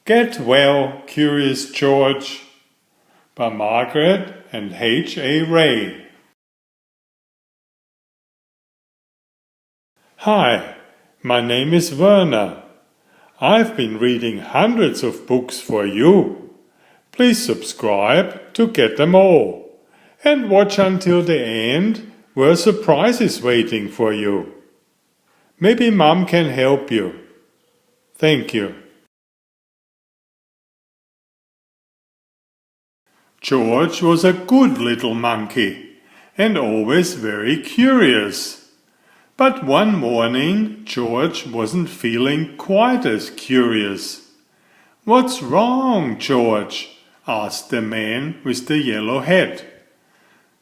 Get Well, Curious George by Margret and H. Ray. Hi, my name is Werner. I've been reading hundreds of books for you. Please subscribe to get them all. And watch until the end, where a surprise is waiting for you. Maybe Mom can help you. Thank you. George was a good little monkey and always very curious. But one morning George wasn't feeling quite as curious. "What's wrong, George?" asked the man with the yellow hat.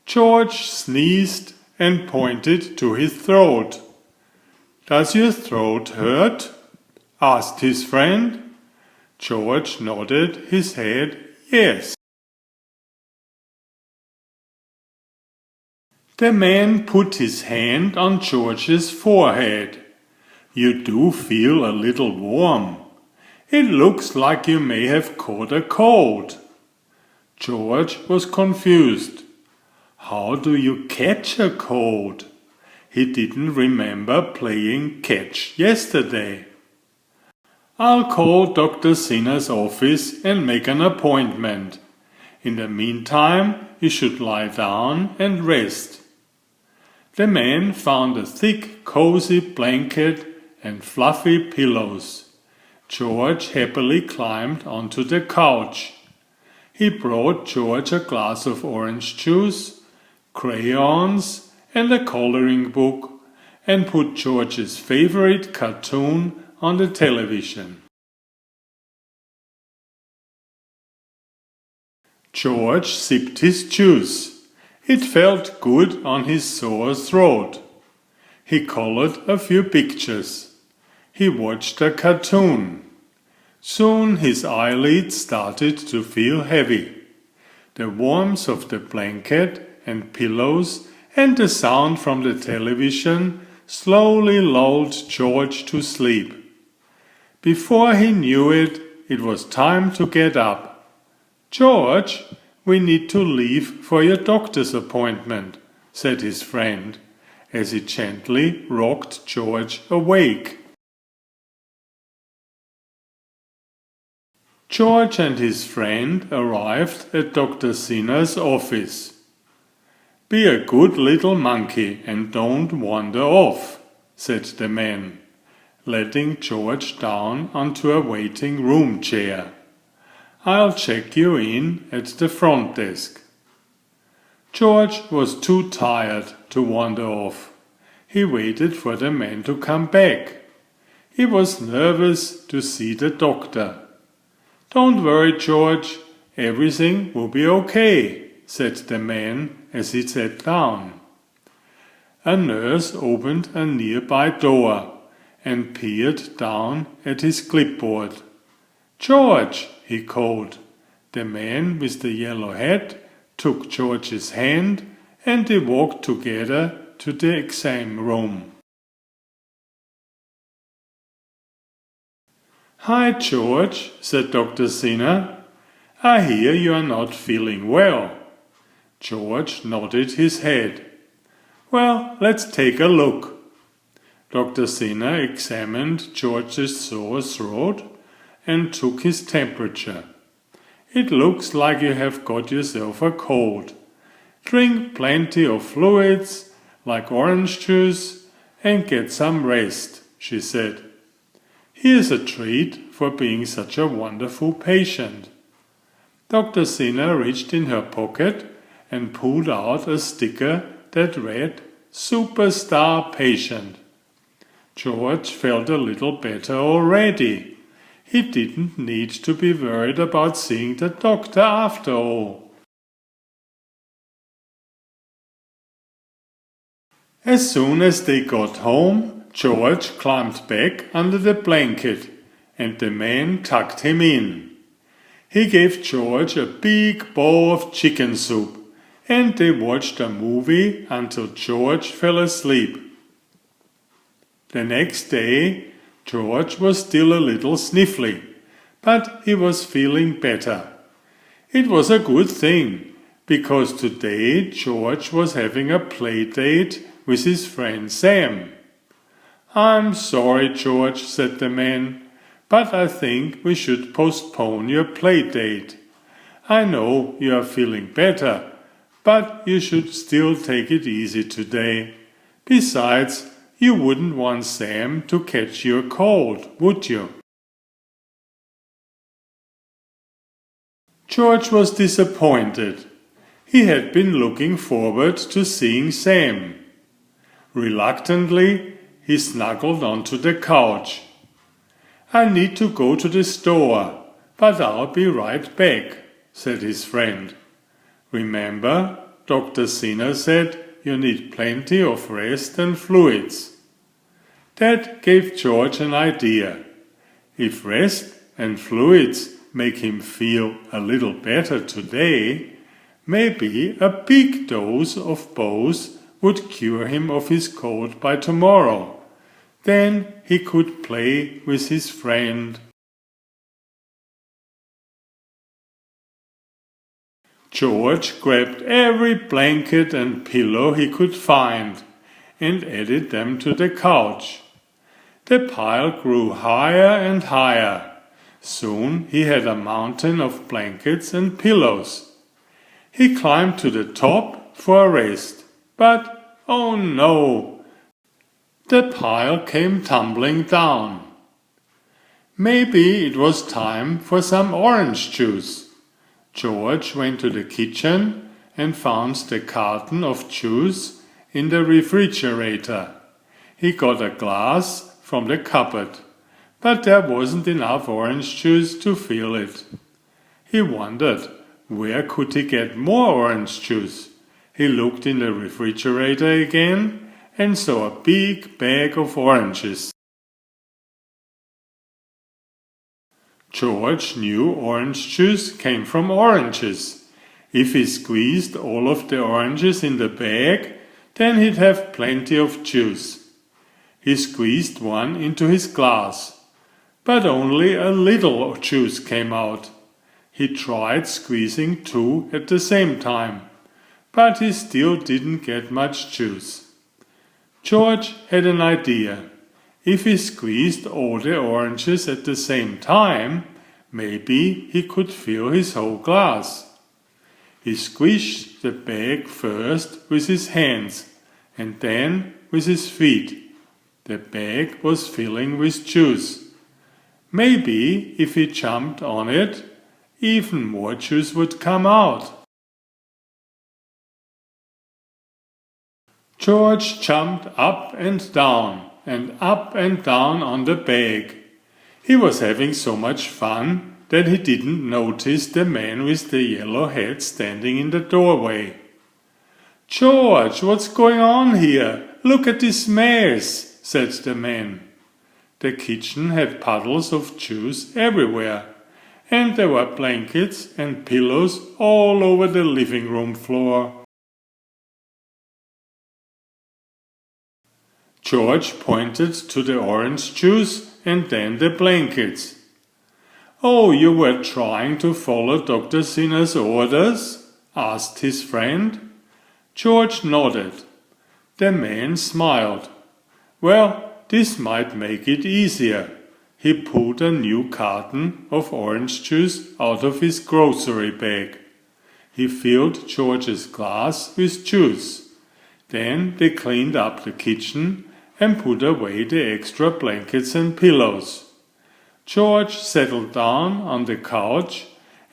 George sneezed and pointed to his throat. "Does your throat hurt?" asked his friend. George nodded his head yes. The man put his hand on George's forehead. "You do feel a little warm. It looks like you may have caught a cold." George was confused. How do you catch a cold? He didn't remember playing catch yesterday. "I'll call Dr. Sinner's office and make an appointment. In the meantime, you should lie down and rest." The man found a thick, cozy blanket and fluffy pillows. George happily climbed onto the couch. He brought George a glass of orange juice, crayons, and a coloring book, and put George's favorite cartoon on the television. George sipped his juice. It felt good on his sore throat. He colored a few pictures. He watched a cartoon. Soon his eyelids started to feel heavy. The warmth of the blanket and pillows and the sound from the television slowly lulled George to sleep. Before he knew it, it was time to get up. "George, we need to leave for your doctor's appointment," said his friend, as he gently rocked George awake. George and his friend arrived at Dr. Sinner's office. "Be a good little monkey and don't wander off," said the man, letting George down onto a waiting room chair. "I'll check you in at the front desk." George was too tired to wander off. He waited for the man to come back. He was nervous to see the doctor. "Don't worry, George, everything will be okay," said the man as he sat down. A nurse opened a nearby door and peered down at his clipboard. "George," he called. The man with the yellow hat took George's hand and they walked together to the exam room. "Hi, George," said Dr. Sinner. "I hear you are not feeling well." George nodded his head. "Well, let's take a look." Dr. Sinner examined George's sore throat and took his temperature. "It looks like you have got yourself a cold. Drink plenty of fluids, like orange juice, and get some rest," she said. "Here's a treat for being such a wonderful patient." Dr. Sinner reached in her pocket and pulled out a sticker that read, "Superstar Patient." George felt a little better already. He didn't need to be worried about seeing the doctor after all. As soon as they got home, George climbed back under the blanket and the man tucked him in. He gave George a big bowl of chicken soup and they watched a movie until George fell asleep. The next day, George was still a little sniffly, but he was feeling better. It was a good thing, because today George was having a play date with his friend Sam. "I'm sorry, George," said the man, "but I think we should postpone your play date. I know you are feeling better, but you should still take it easy today. Besides, you wouldn't want Sam to catch your cold, would you?" George was disappointed. He had been looking forward to seeing Sam. Reluctantly, he snuggled onto the couch. "I need to go to the store, but I'll be right back," said his friend. "Remember, Dr. Sinner said you need plenty of rest and fluids." That gave George an idea. If rest and fluids make him feel a little better today, maybe a big dose of both would cure him of his cold by tomorrow. Then he could play with his friend. George grabbed every blanket and pillow he could find and added them to the couch. The pile grew higher and higher. Soon he had a mountain of blankets and pillows. He climbed to the top for a rest, but oh no! The pile came tumbling down. Maybe it was time for some orange juice. George went to the kitchen and found the carton of juice in the refrigerator. He got a glass from the cupboard, but there wasn't enough orange juice to fill it. He wondered, where could he get more orange juice? He looked in the refrigerator again and saw a big bag of oranges. George knew orange juice came from oranges. If he squeezed all of the oranges in the bag, then he'd have plenty of juice. He squeezed one into his glass, but only a little juice came out. He tried squeezing two at the same time, but he still didn't get much juice. George had an idea. If he squeezed all the oranges at the same time, maybe he could fill his whole glass. He squished the bag first with his hands and then with his feet. The bag was filling with juice. Maybe if he jumped on it, even more juice would come out. George jumped up and down on the bag. He was having so much fun that he didn't notice the man with the yellow hat standing in the doorway. "George, what's going on here? Look at this mess," said the man. The kitchen had puddles of juice everywhere, and there were blankets and pillows all over the living room floor. George pointed to the orange juice and then the blankets. "Oh, you were trying to follow Dr. Sinner's orders?" asked his friend. George nodded. The man smiled. "Well, this might make it easier." He pulled a new carton of orange juice out of his grocery bag. He filled George's glass with juice. Then they cleaned up the kitchen and put away the extra blankets and pillows. George settled down on the couch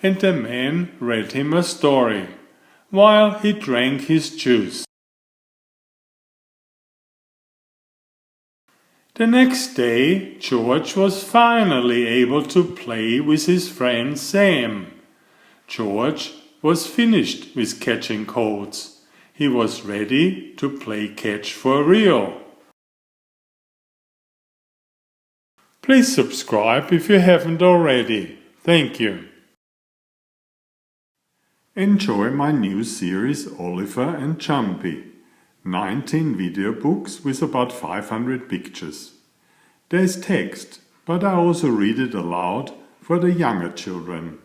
and the man read him a story while he drank his juice. The next day, George was finally able to play with his friend Sam. George was finished with catching colds. He was ready to play catch for real. Please subscribe if you haven't already. Thank you. Enjoy my new series Oliver and Jumpy. 19 video books with about 500 pictures. There is text, but I also read it aloud for for the younger children.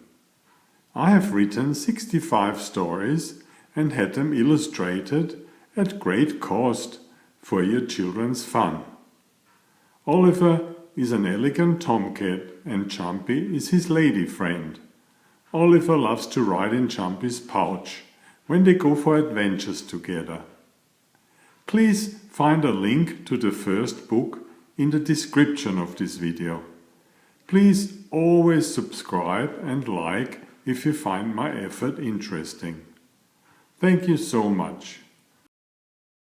I have written 65 stories and had them illustrated at great cost for your children's fun. Oliver is an elegant tomcat and Jumpy is his lady friend. Oliver loves to ride in Jumpy's pouch when they go for adventures together. Please find a link to the first book in the description of this video. Please always subscribe and like if you find my effort interesting. Thank you so much.